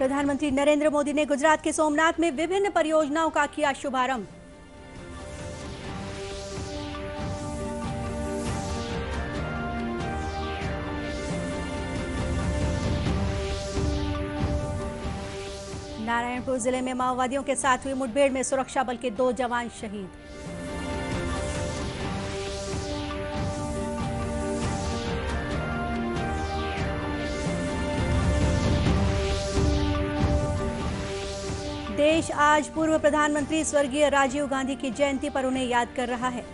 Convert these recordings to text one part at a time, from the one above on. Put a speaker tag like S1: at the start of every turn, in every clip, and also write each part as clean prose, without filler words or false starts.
S1: प्रधानमंत्री नरेंद्र मोदी ने गुजरात के सोमनाथ में विभिन्न परियोजनाओं का किया शुभारंभ। नारायणपुर जिले में माओवादियों के साथ हुई मुठभेड़ में सुरक्षा बल के 2 जवान शहीद। देश आज पूर्व प्रधानमंत्री स्वर्गीय राजीव गांधी की जयंती पर उन्हें याद कर रहा है।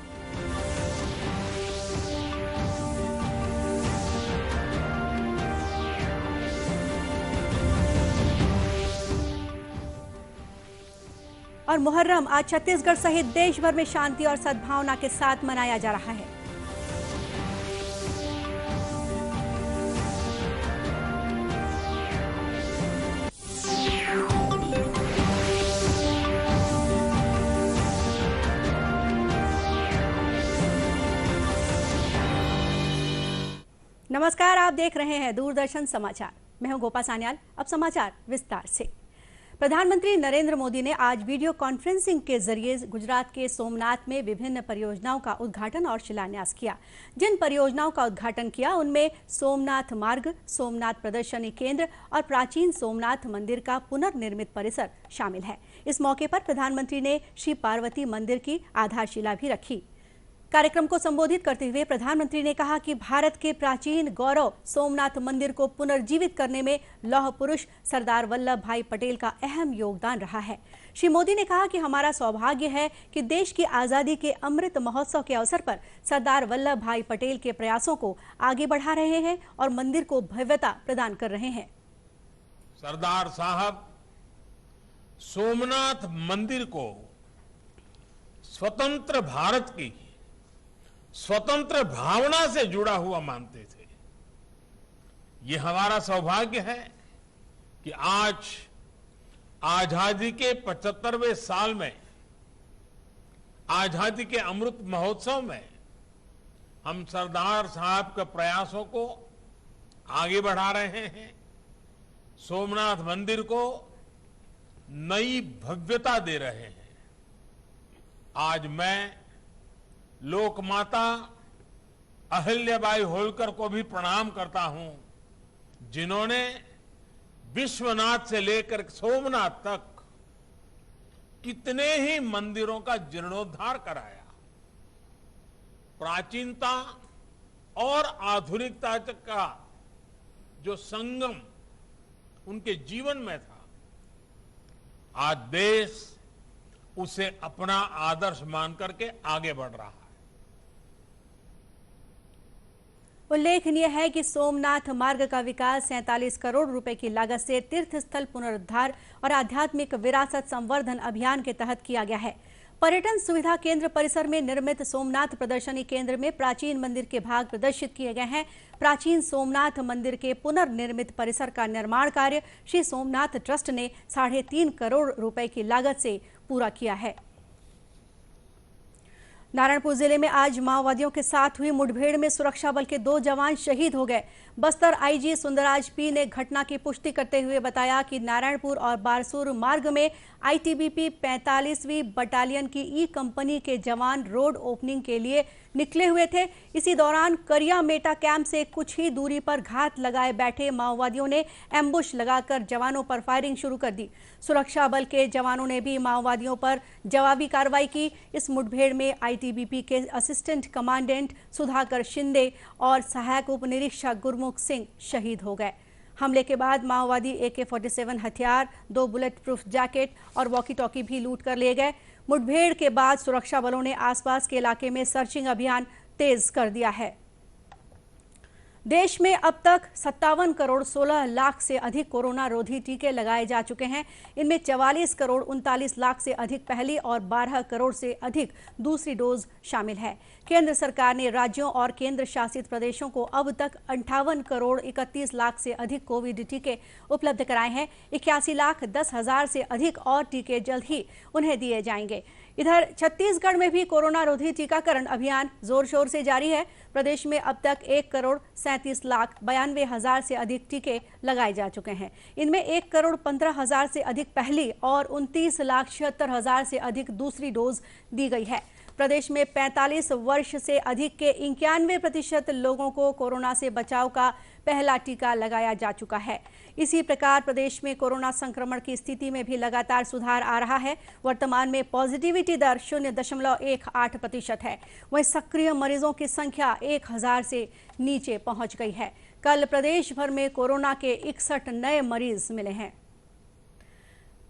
S1: और मुहर्रम आज छत्तीसगढ़ सहित देश भर में शांति और सद्भावना के साथ मनाया जा रहा है। नमस्कार, आप देख रहे हैं दूरदर्शन समाचार। मैं हूं गोपा सान्याल। अब समाचार विस्तार से। प्रधानमंत्री नरेंद्र मोदी ने आज वीडियो कॉन्फ्रेंसिंग के जरिए गुजरात के सोमनाथ में विभिन्न परियोजनाओं का उद्घाटन और शिलान्यास किया। जिन परियोजनाओं का उद्घाटन किया उनमें सोमनाथ मार्ग, सोमनाथ प्रदर्शनी केंद्र और प्राचीन सोमनाथ मंदिर का पुनर्निर्मित परिसर शामिल है। इस मौके पर प्रधानमंत्री ने श्री पार्वती मंदिर की आधारशिला भी रखी। कार्यक्रम को संबोधित करते हुए प्रधानमंत्री ने कहा कि भारत के प्राचीन गौरव सोमनाथ मंदिर को पुनर्जीवित करने में लौह पुरुष सरदार वल्लभ भाई पटेल का अहम योगदान रहा है। श्री मोदी ने कहा कि हमारा सौभाग्य है कि देश की आजादी के अमृत महोत्सव के अवसर पर सरदार वल्लभ भाई पटेल के प्रयासों को आगे बढ़ा रहे हैं और मंदिर को भव्यता प्रदान कर रहे हैं।
S2: सरदार साहब सोमनाथ मंदिर को स्वतंत्र भारत की स्वतंत्र भावना से जुड़ा हुआ मानते थे। ये हमारा सौभाग्य है कि आज आजादी के 75वें साल में, आजादी के अमृत महोत्सव में हम सरदार साहब के प्रयासों को आगे बढ़ा रहे हैं। सोमनाथ मंदिर को नई भव्यता दे रहे हैं। आज मैं लोकमाता अहिल्याबाई होलकर को भी प्रणाम करता हूं, जिन्होंने विश्वनाथ से लेकर सोमनाथ तक कितने ही मंदिरों का जीर्णोद्धार कराया। प्राचीनता और आधुनिकता का जो संगम उनके जीवन में था, आज देश उसे अपना आदर्श मान करके आगे बढ़ रहा है।
S1: उल्लेखनीय है कि सोमनाथ मार्ग का विकास 47 करोड़ रुपए की लागत से तीर्थस्थल पुनरुद्धार और आध्यात्मिक विरासत संवर्धन अभियान के तहत किया गया है। पर्यटन सुविधा केंद्र परिसर में निर्मित सोमनाथ प्रदर्शनी केंद्र में प्राचीन मंदिर के भाग प्रदर्शित किए गए हैं। प्राचीन सोमनाथ मंदिर के पुनर्निर्मित परिसर का निर्माण कार्य श्री सोमनाथ ट्रस्ट ने 3.5 करोड़ रुपए की लागत से पूरा किया है। नारायणपुर जिले में आज माओवादियों के साथ हुई मुठभेड़ में सुरक्षा बल के 2 जवान शहीद हो गए। बस्तर आईजी सुंदरराज पी ने घटना की पुष्टि करते हुए बताया कि नारायणपुर और बारसूर मार्ग में आईटीबीपी 45वीं बटालियन की ई कंपनी के जवान रोड ओपनिंग के लिए निकले हुए थे। इसी दौरान करिया मेटा कैंप से कुछ ही दूरी पर घात लगाए बैठे माओवादियों ने एम्बुश लगाकर जवानों पर फायरिंग शुरू कर दी। सुरक्षा बल के जवानों ने भी माओवादियों पर जवाबी कार्रवाई की। इस मुठभेड़ में आईटीबीपी के असिस्टेंट कमांडेंट सुधाकर शिंदे और सहायक उप निरीक्षक गुरमुख सिंह शहीद हो गए। हमले के बाद माओवादी AK-47 हथियार, 2 बुलेट प्रूफ जैकेट और वॉकी टॉकी भी लूट कर ले गए। मुठभेड़ के बाद सुरक्षा बलों ने आसपास के इलाके में सर्चिंग अभियान तेज कर दिया है। देश में अब तक 57 करोड़ 16 लाख से अधिक कोरोना रोधी टीके लगाए जा चुके हैं। इनमें 44 करोड़ 39 लाख से अधिक पहली और 12 करोड़ से अधिक दूसरी डोज शामिल है। केंद्र सरकार ने राज्यों और केंद्र शासित प्रदेशों को अब तक 58 करोड़ 31 लाख से अधिक कोविड टीके उपलब्ध कराए हैं। 81 लाख 10 हजार से अधिक और टीके जल्द ही उन्हें दिए जाएंगे। इधर छत्तीसगढ़ में भी कोरोना रोधी टीकाकरण अभियान जोर शोर से जारी है। प्रदेश में अब तक 1,37,92,000 से अधिक टीके लगाए जा चुके हैं। इनमें 1,15,000 से अधिक पहली और 29,76,000 से अधिक दूसरी डोज दी गई है। प्रदेश में 45 वर्ष से अधिक के 91% लोगों को कोरोना से बचाव का पहला टीका लगाया जा चुका है। इसी प्रकार प्रदेश में कोरोना संक्रमण की स्थिति में भी लगातार सुधार आ रहा है। वर्तमान में पॉजिटिविटी दर 0.18% है। वहीं सक्रिय मरीजों की संख्या 1,000 से नीचे पहुंच गई है। कल प्रदेश भर में कोरोना के 61 नए मरीज मिले हैं।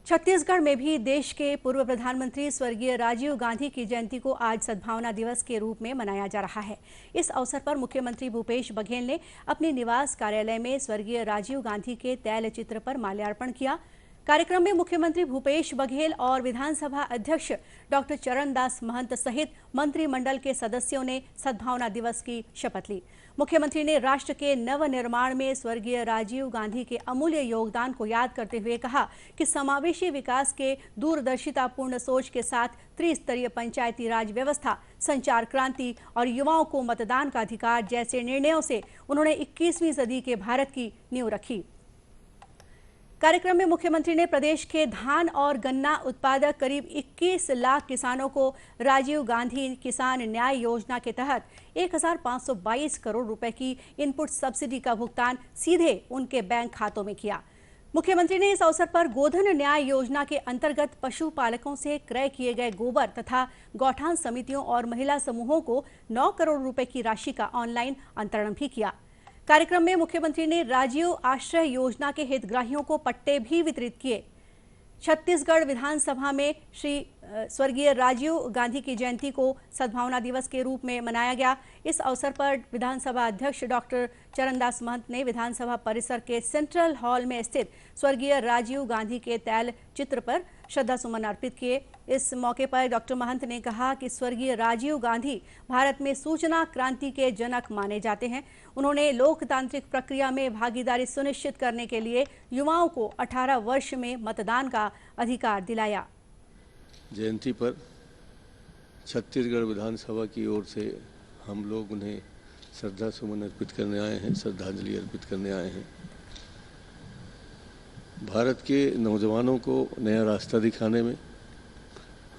S1: छत्तीसगढ़ में भी देश के पूर्व प्रधानमंत्री स्वर्गीय राजीव गांधी की जयंती को आज सद्भावना दिवस के रूप में मनाया जा रहा है। इस अवसर पर मुख्यमंत्री भूपेश बघेल ने अपने निवास कार्यालय में स्वर्गीय राजीव गांधी के तैल चित्र पर माल्यार्पण किया। कार्यक्रम में मुख्यमंत्री भूपेश बघेल और विधानसभा अध्यक्ष डॉक्टर चरणदास महंत सहित मंत्रिमंडल के सदस्यों ने सद्भावना दिवस की शपथ ली। मुख्यमंत्री ने राष्ट्र के नवनिर्माण में स्वर्गीय राजीव गांधी के अमूल्य योगदान को याद करते हुए कहा कि समावेशी विकास के दूरदर्शितापूर्ण सोच के साथ त्रिस्तरीय पंचायती राज व्यवस्था, संचार क्रांति और युवाओं को मतदान का अधिकार जैसे निर्णयों से उन्होंने 21वीं सदी के भारत की नींव रखी। कार्यक्रम में मुख्यमंत्री ने प्रदेश के धान और गन्ना उत्पादक करीब 21 लाख किसानों को राजीव गांधी किसान न्याय योजना के तहत 1,522 करोड़ रुपए की इनपुट सब्सिडी का भुगतान सीधे उनके बैंक खातों में किया। मुख्यमंत्री ने इस अवसर पर गोधन न्याय योजना के अंतर्गत पशुपालकों से क्रय किए गए गोबर तथा गौठान समितियों और महिला समूहों को 9 करोड़ रुपए की राशि का ऑनलाइन अंतरण भी किया। कार्यक्रम में मुख्यमंत्री ने राजीव आश्रय योजना के हितग्राहियों को पट्टे भी वितरित किए। छत्तीसगढ़ विधानसभा में श्री स्वर्गीय राजीव गांधी की जयंती को सद्भावना दिवस के रूप में मनाया गया। इस अवसर पर विधानसभा अध्यक्ष डॉक्टर चरणदास महंत ने विधानसभा परिसर के सेंट्रल हॉल में स्थित स्वर्गीय राजीव गांधी के तैल चित्र पर श्रद्धा सुमन अर्पित किए। इस मौके पर डॉक्टर महंत ने कहा कि स्वर्गीय राजीव गांधी भारत में सूचना क्रांति के जनक माने जाते हैं। उन्होंने लोकतांत्रिक प्रक्रिया में भागीदारी सुनिश्चित करने के लिए युवाओं को 18 वर्ष में मतदान का अधिकार दिलाया।
S3: जयंती पर छत्तीसगढ़ विधानसभा की ओर से हम लोग उन्हें श्रद्धा सुमन अर्पित करने आए हैं, श्रद्धांजलि अर्पित करने आए हैं। भारत के नौजवानों को नया रास्ता दिखाने में,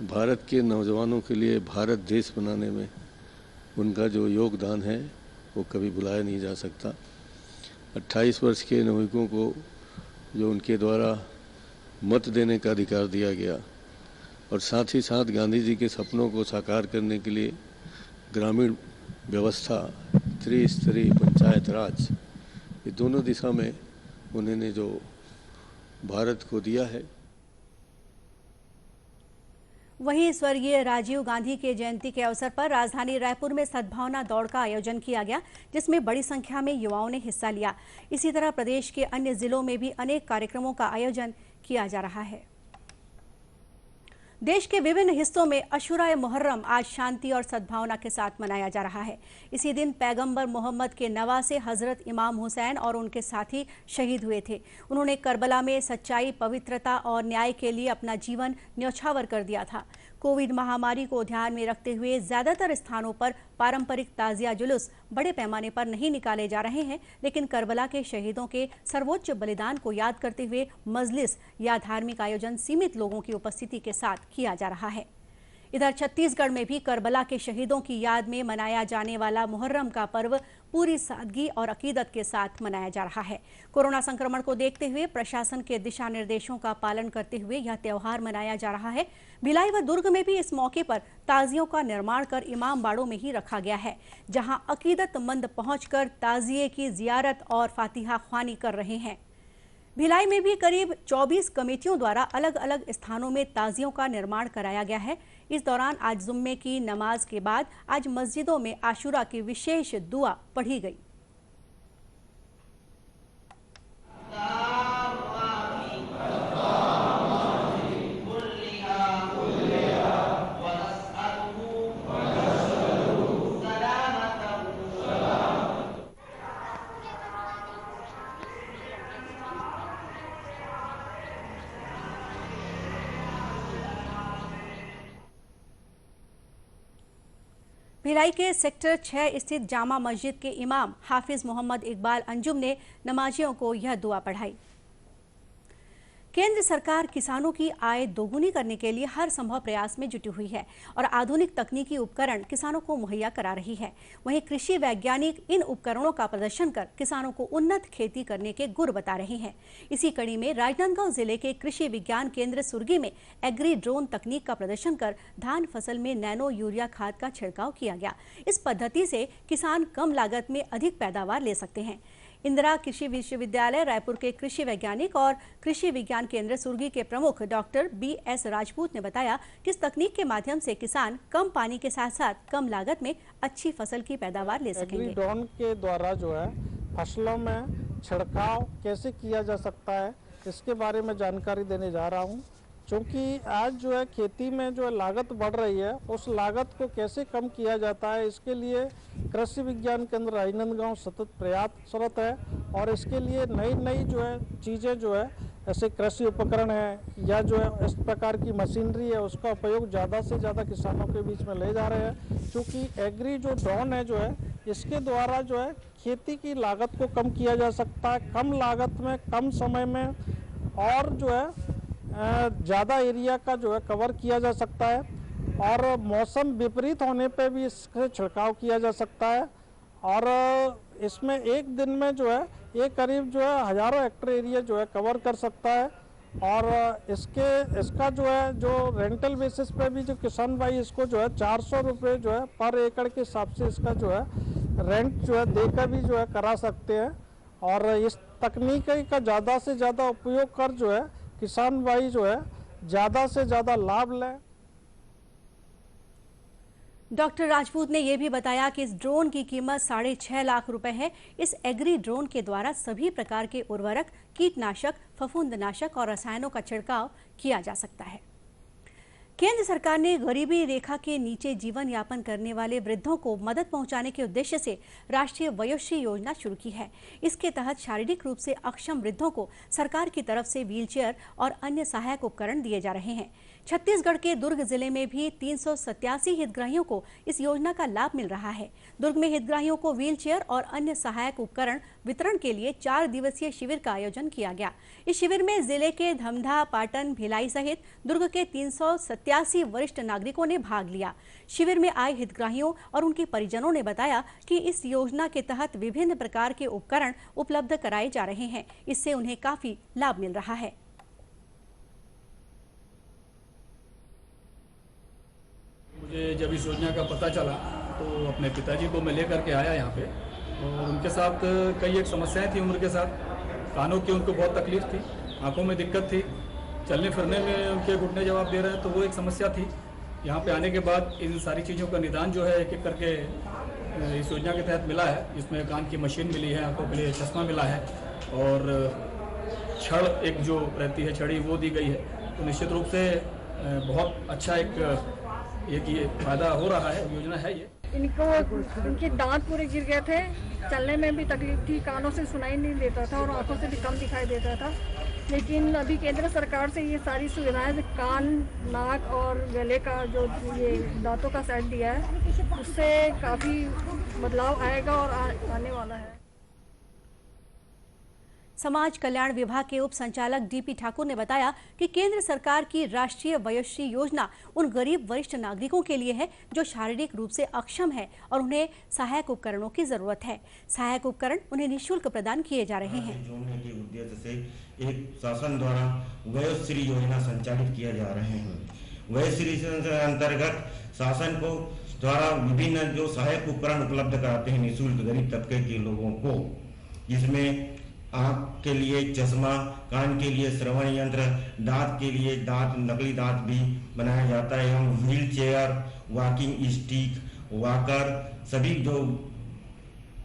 S3: भारत के नौजवानों के लिए भारत देश बनाने में उनका जो योगदान है वो कभी भुलाया नहीं जा सकता। 28 वर्ष के नागरिकों को जो उनके द्वारा मत देने का अधिकार दिया गया और साथ ही साथ गांधी जी के सपनों को साकार करने के लिए ग्रामीण व्यवस्था, त्रिस्तरीय पंचायत राज, ये दोनों दिशा में उन्होंने जो भारत को दिया है।
S1: वहीं स्वर्गीय राजीव गांधी के जयंती के अवसर पर राजधानी रायपुर में सद्भावना दौड़ का आयोजन किया गया, जिसमें बड़ी संख्या में युवाओं ने हिस्सा लिया। इसी तरह प्रदेश के अन्य जिलों में भी अनेक कार्यक्रमों का आयोजन किया जा रहा है। देश के विभिन्न हिस्सों में अशुरा मुहर्रम आज शांति और सद्भावना के साथ मनाया जा रहा है। इसी दिन पैगंबर मोहम्मद के नवासे हजरत इमाम हुसैन और उनके साथी शहीद हुए थे। उन्होंने करबला में सच्चाई, पवित्रता और न्याय के लिए अपना जीवन न्यौछावर कर दिया था। कोविड महामारी को ध्यान में रखते हुए ज्यादातर स्थानों पर पारंपरिक ताजिया जुलूस बड़े पैमाने पर नहीं निकाले जा रहे हैं, लेकिन करबला के शहीदों के सर्वोच्च बलिदान को याद करते हुए मजलिस या धार्मिक आयोजन सीमित लोगों की उपस्थिति के साथ किया जा रहा है। इधर छत्तीसगढ़ में भी करबला के शहीदों की याद में मनाया जाने वाला मुहर्रम का पर्व पूरी सादगी और अकीदत के साथ मनाया जा रहा है। कोरोना संक्रमण को देखते हुए प्रशासन के दिशा निर्देशों का पालन करते हुए यह त्योहार मनाया जा रहा है। भिलाई व दुर्ग में भी इस मौके पर ताजियों का निर्माण कर इमाम बाड़ों में ही रखा गया है, जहां अकीदतमंद पहुंचकर ताजिए की जियारत और फातिहा ख्वानी कर रहे हैं। भिलाई में भी करीब 24 कमेटियों द्वारा अलग अलग स्थानों में ताजियों का निर्माण कराया गया है। इस दौरान आज जुम्मे की नमाज के बाद आज मस्जिदों में आशुरा की विशेष दुआ पढ़ी गई। भिलाई के सेक्टर 6 स्थित जामा मस्जिद के इमाम हाफिज मोहम्मद इकबाल अंजुम ने नमाजियों को यह दुआ पढ़ाई। केंद्र सरकार किसानों की आय दोगुनी करने के लिए हर संभव प्रयास में जुटी हुई है और आधुनिक तकनीकी उपकरण किसानों को मुहैया करा रही है। वहीं कृषि वैज्ञानिक इन उपकरणों का प्रदर्शन कर किसानों को उन्नत खेती करने के गुर बता रहे हैं। इसी कड़ी में राजनांदगांव जिले के कृषि विज्ञान केंद्र सुरगी में एग्री ड्रोन तकनीक का प्रदर्शन कर धान फसल में नैनो यूरिया खाद का छिड़काव किया गया। इस पद्धति से किसान कम लागत में अधिक पैदावार ले सकते हैं। इंदिरा कृषि विश्वविद्यालय रायपुर के कृषि वैज्ञानिक और कृषि विज्ञान केंद्र सुरगी के प्रमुख डॉक्टर BS राजपूत ने बताया कि इस तकनीक के माध्यम से किसान कम पानी के साथ साथ कम लागत में अच्छी फसल की पैदावार ले सकेंगे।
S4: ड्रोन के द्वारा जो है फसलों में छिड़काव कैसे किया जा सकता है, इसके बारे में जानकारी देने जा रहा हूँ। क्योंकि आज जो है खेती में जो है लागत बढ़ रही है, उस लागत को कैसे कम किया जाता है, इसके लिए कृषि विज्ञान केंद्र राजनांदगांव सतत प्रयासरत है और इसके लिए नई नई जो है चीज़ें जो है ऐसे कृषि उपकरण है या जो है इस प्रकार की मशीनरी है, उसका उपयोग ज़्यादा से ज़्यादा किसानों के बीच में ले जा रहे हैं। क्योंकि एग्री जो ड्रोन है जो है इसके द्वारा जो है खेती की लागत को कम किया जा सकता है, कम लागत में कम समय में और जो है ज़्यादा एरिया का जो है कवर किया जा सकता है और मौसम विपरीत होने पे भी इससे छिड़काव किया जा सकता है। और इसमें एक दिन में जो है ये करीब जो है हज़ारों हेक्टेयर एरिया जो है कवर कर सकता है। और इसका जो है जो रेंटल बेसिस पे भी जो किसान भाई इसको जो है 400 रुपये जो है पर एकड़ के हिसाब से इसका जो है रेंट जो है देकर भी जो है करा सकते हैं। और इस तकनीक का ज़्यादा से ज़्यादा उपयोग कर जो है किसान भाई जो है ज़्यादा से ज़्यादा लाभ लें।
S1: डॉक्टर राजपूत ने यह भी बताया कि इस ड्रोन की कीमत 6.5 लाख रुपए है। इस एग्री ड्रोन के द्वारा सभी प्रकार के उर्वरक, कीटनाशक, फफूंदनाशक और रसायनों का छिड़काव किया जा सकता है। केंद्र सरकार ने गरीबी रेखा के नीचे जीवन यापन करने वाले वृद्धों को मदद पहुंचाने के उद्देश्य से राष्ट्रीय वयोश्री योजना शुरू की है। इसके तहत शारीरिक रूप से अक्षम वृद्धों को सरकार की तरफ से व्हीलचेयर और अन्य सहायक उपकरण दिए जा रहे हैं। छत्तीसगढ़ के दुर्ग जिले में भी 387 हितग्राहियों को इस योजना का लाभ मिल रहा है। दुर्ग में हितग्राहियों को व्हीलचेयर और अन्य सहायक उपकरण वितरण के लिए 4 दिवसीय शिविर का आयोजन किया गया। इस शिविर में जिले के धमधा, पाटन, भिलाई सहित दुर्ग के 387 वरिष्ठ नागरिकों ने भाग लिया। शिविर में आए हितग्राहियों और उनके परिजनों ने बताया कि इस योजना के तहत विभिन्न प्रकार के उपकरण उपलब्ध कराए जा रहे हैं। इससे उन्हें काफी लाभ मिल रहा है।
S5: मुझे जब इस योजना का पता चला तो अपने पिताजी को मैं लेकर के आया यहाँ पे और उनके साथ कई एक समस्याएं थी। उम्र के साथ कानों की उनको बहुत तकलीफ थी, आंखों में दिक्कत थी, चलने फिरने में उनके घुटने जवाब दे रहे हैं, तो वो एक समस्या थी। यहाँ पे आने के बाद इन सारी चीज़ों का निदान जो है एक एक करके इस योजना के तहत मिला है। इसमें कान की मशीन मिली है, आंखों के लिए चश्मा मिला है और छड़ एक जो रहती है छड़ी वो दी गई है। तो निश्चित रूप से बहुत अच्छा एक ये फायदा हो रहा है, योजना है ये।
S6: इनके दांत पूरे गिर गए थे, चलने में भी तकलीफ थी, कानों से सुनाई नहीं देता था और आंखों से भी कम दिखाई देता था। लेकिन अभी केंद्र सरकार से ये सारी सुविधाएं कान, नाक और गले का जो ये दांतों का सेट दिया है, उससे काफ़ी बदलाव आएगा और आने वाला है।
S1: समाज कल्याण विभाग के उप संचालक DP ठाकुर ने बताया कि केंद्र सरकार की राष्ट्रीय वयोश्री योजना उन गरीब वरिष्ठ नागरिकों के लिए है जो शारीरिक रूप से अक्षम है और उन्हें सहायक उपकरणों की जरूरत है। सहायक उपकरण उन्हें निःशुल्क प्रदान किए जा रहे हैं।
S7: जोड़ने के उद्देश्य से एक शासन द्वारा वयोश्री योजना संचालित किया जा रहे हैं। वयोश्री अंतर्गत शासन को द्वारा विभिन्न जो सहायक उपकरण उपलब्ध कराते हैं निःशुल्क गरीब तबके के लोगों को, जिसमें आँख के लिए चश्मा, कान के लिए श्रवण यंत्र, दांत के लिए नकली दांत भी बनाया जाता है एवं wheel chair, walking stick, walker सभी जो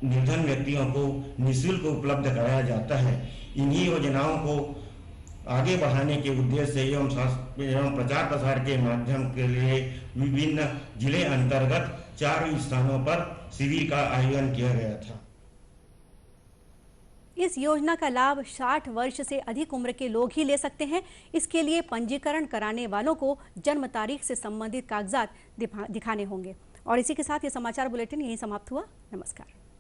S7: निर्धन व्यक्तियों को निःशुल्क उपलब्ध कराया जाता है। इन्हीं योजनाओं को आगे बढ़ाने के उद्देश्य से एवं प्रचार प्रसार के माध्यम के लिए विभिन्न जिले अंतर्गत 4 स्थानों पर शिविर का आयोजन किया गया था।
S1: इस योजना का लाभ 60 वर्ष से अधिक उम्र के लोग ही ले सकते हैं। इसके लिए पंजीकरण कराने वालों को जन्म तारीख से संबंधित कागजात दिखाने होंगे। और इसी के साथ ये समाचार बुलेटिन यहीं समाप्त हुआ। नमस्कार।